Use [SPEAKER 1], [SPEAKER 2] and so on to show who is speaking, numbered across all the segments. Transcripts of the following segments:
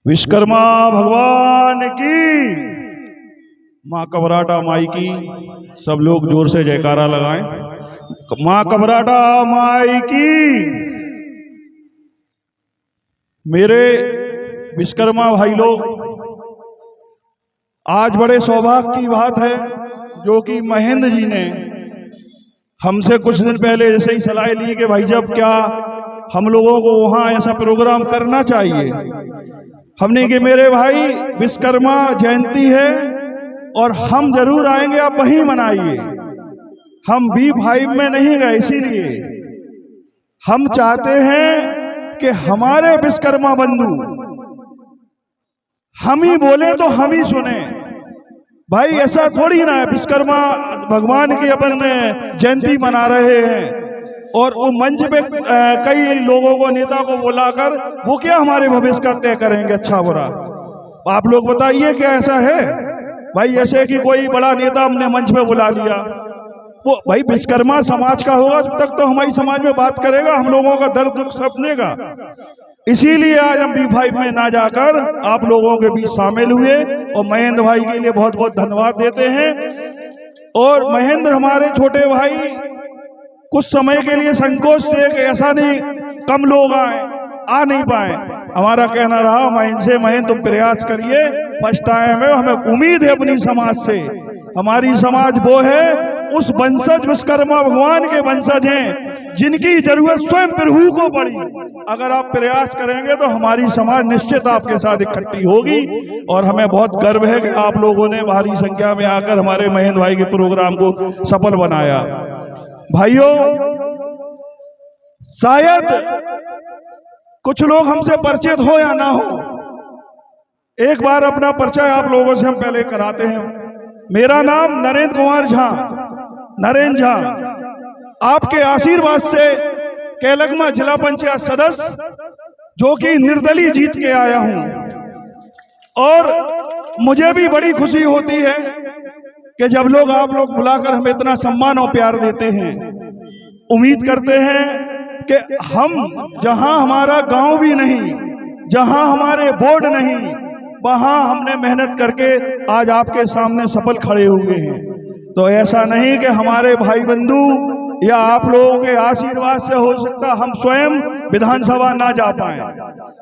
[SPEAKER 1] विश्वकर्मा भगवान की, माँ कबराटा माई की। सब लोग जोर से जयकारा लगाएं। माँ कबराटा माई की। मेरे विश्वकर्मा भाई लोग, आज बड़े सौभाग्य की बात है जो कि महेंद्र जी ने हमसे कुछ दिन पहले ऐसे ही सलाह ली कि भाई जब क्या हम लोगों को वहाँ ऐसा प्रोग्राम करना चाहिए। हमने कि मेरे भाई विश्वकर्मा जयंती है और हम जरूर आएंगे, आप वहीं मनाइए। हम B5 में नहीं गए, इसीलिए हम चाहते हैं कि हमारे विश्वकर्मा बंधु हम ही बोले तो हम ही सुने। भाई ऐसा थोड़ी ना है, विश्वकर्मा भगवान की अपन जयंती मना रहे हैं और वो मंच पे कई लोगों को, नेता को बुलाकर वो क्या हमारे भविष्य का तय करेंगे, अच्छा बुरा। आप लोग बताइए क्या ऐसा है? भाई ऐसे कि कोई बड़ा नेता हमने मंच पे बुला लिया, वो भाई विश्वकर्मा समाज का होगा तब तक तो हमारी समाज में बात करेगा, हम लोगों का दर्द दुख समझेगा। इसीलिए आज हम B5 में ना जाकर आप लोगों के बीच शामिल हुए और महेंद्र भाई के लिए बहुत बहुत धन्यवाद देते हैं। और महेंद्र हमारे छोटे भाई कुछ समय के लिए संकोच से कि ऐसा नहीं कम लोग आ नहीं पाए, हमारा कहना रहा महेंद्र तुम प्रयास करिए, फर्स्ट टाइम है, हमें उम्मीद है अपनी समाज से। हमारी समाज वो है, उस वंशज विश्वकर्मा भगवान के वंशज हैं जिनकी जरूरत स्वयं प्रभु को पड़ी। अगर आप प्रयास करेंगे तो हमारी समाज निश्चित आपके साथ इकट्ठी होगी। और हमें बहुत गर्व है कि आप लोगों ने भारी संख्या में आकर हमारे महेंद्र भाई के प्रोग्राम को सफल बनाया। भाइयों, शायद कुछ लोग हमसे परिचित हो या ना हो, एक बार अपना परिचय आप लोगों से हम पहले कराते हैं। मेरा नाम नरेंद्र कुमार झा, नरेंद्र झा। आपके आशीर्वाद से केलगमा जिला पंचायत सदस्य जो कि निर्दलीय जीत के आया हूं, और मुझे भी बड़ी खुशी होती है कि जब लोग आप लोग बुलाकर हमें इतना सम्मान और प्यार देते हैं। उम्मीद करते हैं कि हम जहां हमारा गांव भी नहीं, जहां हमारे बोर्ड नहीं, वहां हमने मेहनत करके आज आपके सामने सफल खड़े हुए हैं। तो ऐसा नहीं कि हमारे भाई बंधु या आप लोगों के आशीर्वाद से हो सकता हम स्वयं विधानसभा ना जा पाए।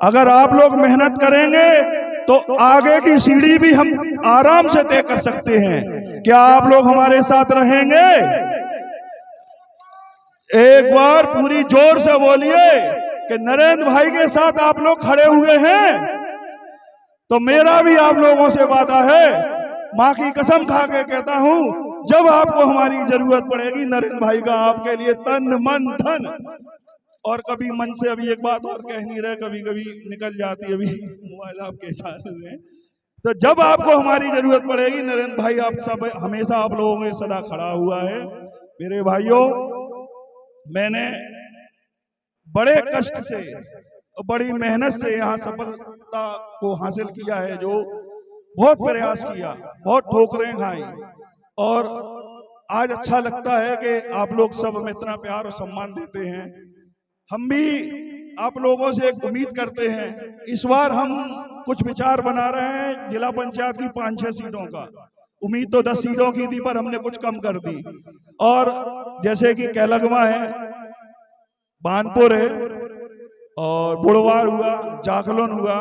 [SPEAKER 1] अगर आप लोग मेहनत करेंगे तो आगे की सीढ़ी भी हम आराम से तय कर सकते हैं। क्या आप लोग हमारे साथ रहेंगे? एक बार पूरी जोर से बोलिए कि नरेंद्र भाई के साथ आप लोग खड़े हुए हैं। तो मेरा भी आप लोगों से वादा है, माँ की कसम खा के कहता हूं, जब आपको हमारी जरूरत पड़ेगी नरेंद्र भाई का आपके लिए तन मन धन। और कभी मन से अभी एक बात और कह नहीं रहे, कभी कभी निकल जाती, अभी मोबाइल आपके साथ में। तो जब आपको हमारी जरूरत पड़ेगी नरेंद्र भाई आप सब हमेशा आप लोगों में सदा खड़ा हुआ है। मेरे भाइयों, मैंने बड़े कष्ट से, बड़ी मेहनत से यहाँ सफलता को हासिल किया है, जो बहुत प्रयास किया, बहुत ठोकरें खाई, और आज अच्छा लगता है कि आप लोग सब हमें इतना प्यार और सम्मान देते हैं। हम भी आप लोगों से एक उम्मीद करते हैं। इस बार हम कुछ विचार बना रहे हैं जिला पंचायत की 5-6 सीटों का। उम्मीद तो 10 सीटों की थी, पर हमने कुछ कम कर दी। और जैसे कि केलगमा है, बानपुर है, और बुढ़वार हुआ, जाखलन हुआ,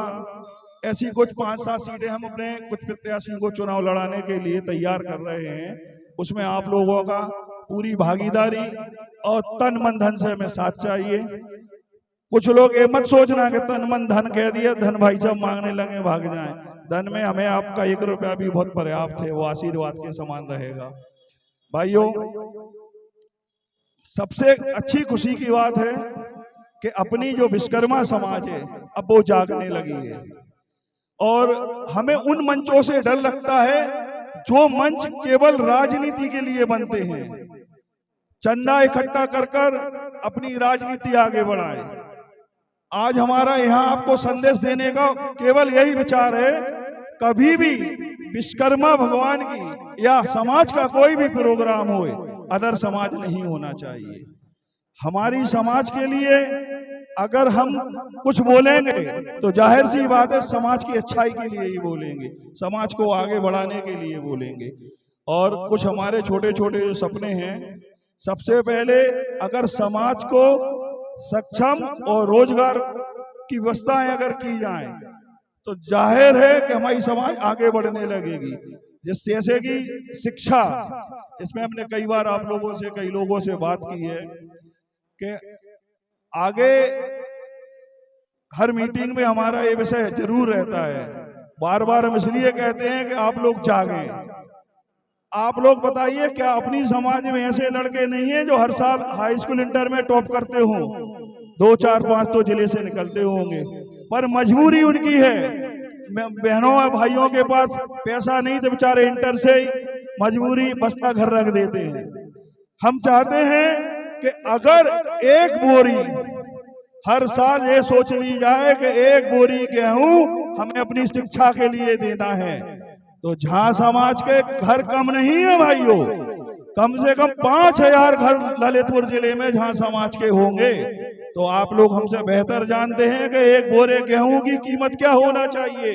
[SPEAKER 1] ऐसी कुछ 5-7 सीटें हम अपने कुछ प्रत्याशियों को चुनाव लड़ाने के लिए तैयार कर रहे हैं। उसमें आप लोगों का पूरी भागीदारी और तन मन धन से हमें साथ चाहिए। कुछ लोग ये मत सोचना कि तन मन धन कह दिया, धन भाई साहब मांगने लगे भाग जाएं। धन में हमें आपका 1 रुपया भी बहुत पर्याप्त है, वो आशीर्वाद के समान रहेगा। भाइयों, सबसे अच्छी खुशी की बात है कि अपनी जो विश्वकर्मा समाज है अब वो जागने लगी है। और हमें उन मंचों से डर लगता है जो मंच केवल राजनीति के लिए बनते हैं, चंदा इकट्ठा कर कर अपनी राजनीति आगे बढ़ाए। आज हमारा यहाँ आपको संदेश देने का केवल यही विचार है, कभी भी विश्वकर्मा भगवान की या समाज का कोई भी प्रोग्राम हो, अदर समाज नहीं होना चाहिए। हमारी समाज के लिए अगर हम कुछ बोलेंगे तो जाहिर सी बात है समाज की अच्छाई के लिए ही बोलेंगे, समाज को आगे बढ़ाने के लिए बोलेंगे। और कुछ हमारे छोटे छोटे जो सपने हैं, सबसे पहले अगर समाज को सक्षम और रोजगार की व्यवस्थाएं अगर की जाएं तो जाहिर है कि हमारी समाज आगे बढ़ने लगेगी। जैसे कि शिक्षा, इसमें हमने कई बार आप लोगों से, कई लोगों से बात की है कि आगे हर मीटिंग में हमारा ये विषय जरूर रहता है। बार बार हम इसलिए कहते हैं कि आप लोग जागें। आप लोग बताइए, क्या अपनी समाज में ऐसे लड़के नहीं हैं जो हर साल हाई स्कूल इंटर में टॉप करते हों? 2, 4, 5 तो जिले से निकलते होंगे, पर मजबूरी उनकी है। बहनों और भाइयों के पास पैसा नहीं तो बेचारे इंटर से मजबूरी बस्ता घर रख देते हैं। हम चाहते हैं कि अगर एक बोरी, हर साल ये सोच ली जाए कि एक बोरी गेहूं हमें अपनी शिक्षा के लिए देना है, तो झां समाज के घर कम नहीं है भाइयों, कम से कम 5000 घर ललितपुर जिले में झां समाज के होंगे। तो आप लोग हमसे बेहतर जानते हैं कि एक बोरे गेहूं की कीमत क्या होना चाहिए,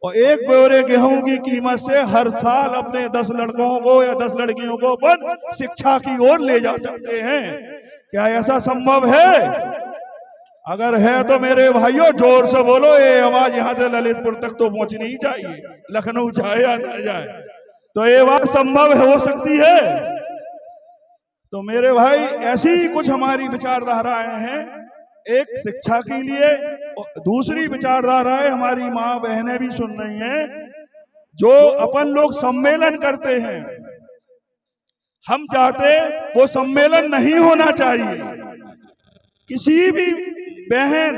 [SPEAKER 1] और एक बोरे गेहूं की कीमत से हर साल अपने 10 लड़कों को या 10 लड़कियों को अपन शिक्षा की ओर ले जा सकते हैं। क्या ऐसा संभव है? अगर है तो मेरे भाइयों जोर से बोलो, ये आवाज यहां से ललितपुर तक तो पहुंचनी ही चाहिए, लखनऊ जाए या ना जाए। तो ये बात संभव हो सकती है। तो मेरे भाई, ऐसी ही कुछ हमारी विचारधाराएं हैं, एक शिक्षा के लिए, और दूसरी विचारधाराएं हमारी माँ बहनें भी सुन रही हैं। जो अपन लोग सम्मेलन करते हैं, हम चाहते वो सम्मेलन नहीं होना चाहिए। किसी भी बहन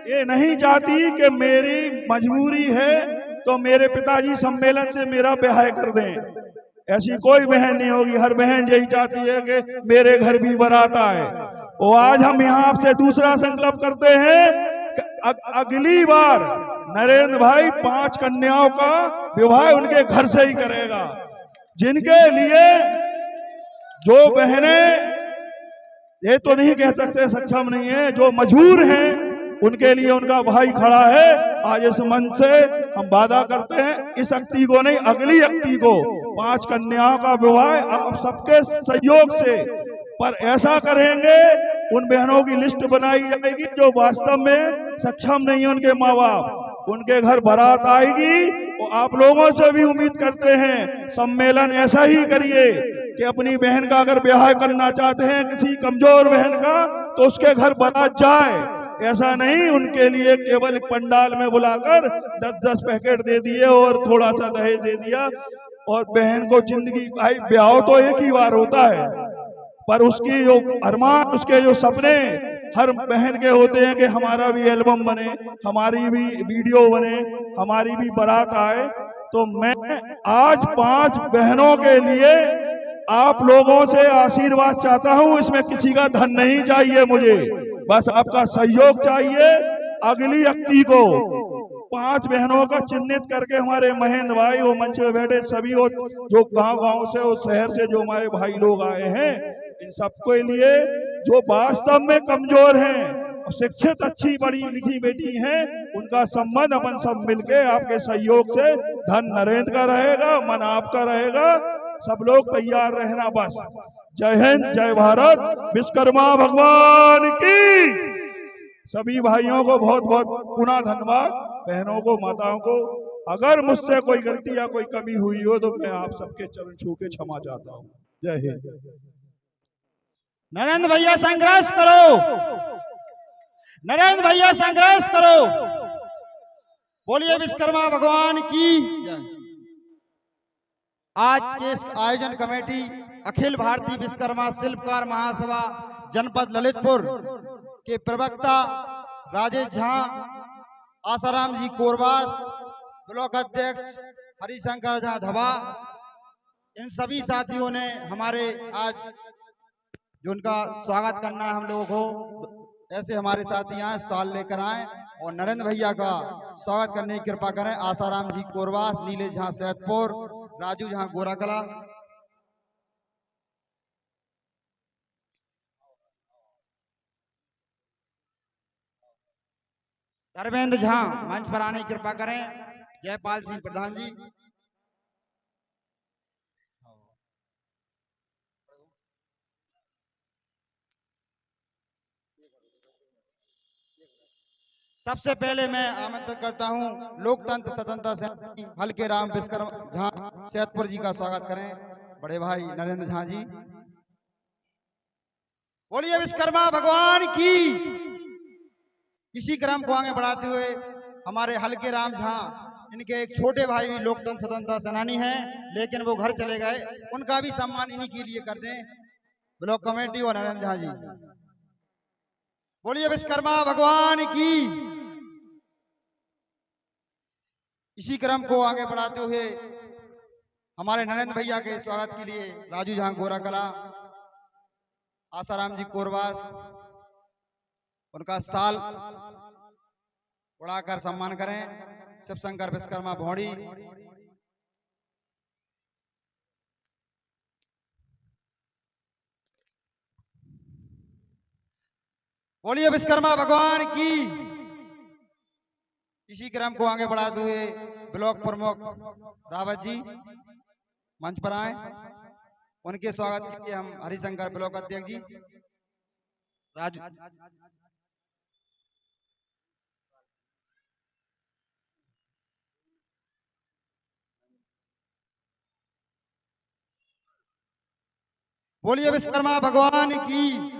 [SPEAKER 1] ये नहीं चाहती कि मेरी मजबूरी है तो मेरे पिताजी सम्मेलन से मेरा ब्याह कर दें, ऐसी कोई बहन नहीं होगी। हर बहन यही चाहती है कि मेरे घर भी बारात आए। और आज हम यहाँ आपसे दूसरा संकल्प करते हैं कि अगली बार नरेंद्र भाई 5 कन्याओं का विवाह उनके घर से ही करेगा। जिनके लिए जो बहनें ये तो नहीं कह सकते सक्षम नहीं है, जो मजबूर हैं, उनके लिए उनका भाई खड़ा है। आज इस मंच से हम वादा करते हैं, इस अक्ति को नहीं, अगली अक्ति को 5 कन्याओं का विवाह आप सबके सहयोग से, पर ऐसा करेंगे उन बहनों की लिस्ट बनाई जाएगी जो वास्तव में सक्षम नहीं है, उनके माँ बाप, उनके घर बारात आएगी। और आप लोगों से भी उम्मीद करते हैं सम्मेलन ऐसा ही करिए कि अपनी बहन का अगर ब्याह करना चाहते हैं, किसी कमजोर बहन का, तो उसके घर बारात जाए। ऐसा नहीं उनके लिए केवल एक पंडाल में बुलाकर 10-10 पैकेट दे दिए और थोड़ा सा दहेज दे दिया, और बहन को जिंदगी, भाई ब्याह तो एक ही बार होता है, पर उसकी जो अरमान, उसके जो सपने हर बहन के होते हैं कि हमारा भी एल्बम बने, हमारी भी वीडियो बने, हमारी भी बारात आए। तो मैं आज 5 बहनों के लिए आप लोगों से आशीर्वाद चाहता हूं। इसमें किसी का धन नहीं चाहिए मुझे, बस आपका सहयोग चाहिए। अगली अक्ति को 5 बहनों का चिन्हित करके हमारे महेंद्र भाई, वो मंच में बैठे सभी, वो जो गांव-गांव से और शहर से जो हमारे भाई लोग आए हैं, इन सबके लिए जो वास्तव में कमजोर हैं और शिक्षित अच्छी पढ़ी लिखी बेटी हैं, उनका संबंध अपन सब मिलके आपके सहयोग से, धन नरेंद्र का रहेगा, मन आपका रहेगा, सब लोग तैयार रहना बस। जय हिंद, जय भारत, विश्वकर्मा भगवान की। सभी भाइयों को बहुत बहुत पुनः धन्यवाद, बहनों को, माताओं को। अगर मुझसे कोई गलती या कोई कमी हुई हो तो मैं आप सबके चरण छू के क्षमा चाहता हूँ। जय हिंद।
[SPEAKER 2] नरेंद्र भैया संघर्ष करो, नरेंद्र भैया संघर्ष करो। बोलिए विश्वकर्मा भगवान की। आज के इस आयोजन कमेटी अखिल भारतीय विश्वकर्मा शिल्पकार महासभा जनपद ललितपुर के प्रवक्ता राजेश झा, आसाराम जी कोरबास, ब्लॉक अध्यक्ष हरिशंकर झा धबा, इन सभी साथियों ने हमारे आज जो उनका स्वागत करना है हम लोगों को, ऐसे हमारे साथी आए, साल लेकर आए और नरेंद्र भैया का स्वागत करने की कृपा करें। आसाराम जी कोरबास, नीलेश झा सैदपुर, राजू झा गोराकला। धर्मेंद्र झा मंच पर आने की कृपा करें। जयपाल सिंह प्रधान जी। सबसे पहले मैं आमंत्रित करता हूं लोकतंत्र स्वतंत्रता सेनानी हल्के राम विश्वकर्मा झा सैदपुर जी का स्वागत करें। बड़े भाई नरेंद्र झा जी। बोलिए विश्वकर्मा भगवान की। इसी क्रम को आगे बढ़ाते हुए हमारे हल्के राम झा, इनके एक छोटे भाई भी लोकतंत्र स्वतंत्रता सेनानी हैं, लेकिन वो घर चले गए, उनका भी सम्मान इन्हीं के लिए कर दें ब्लॉक कमेटी और नरेंद्र झा जी। बोलिए विश्वकर्मा भगवान की। इसी क्रम को आगे बढ़ाते हुए हमारे नरेंद्र भैया के स्वागत के लिए राजू झा गोरा कला, आसाराम जी कोरवास, उनका साल उड़ाकर सम्मान करें। शिवशंकर विश्वकर्मा भौड़ी। बोलिए विश्वकर्मा भगवान की। इसी क्रम को आगे बढ़ाते हुए ब्लॉक प्रमुख रावत जी मंच पर आए, उनके स्वागत के लिए हम हरिशंकर ब्लॉक अध्यक्ष जी राजू। बोलिए विश्वकर्मा भगवान की।